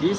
20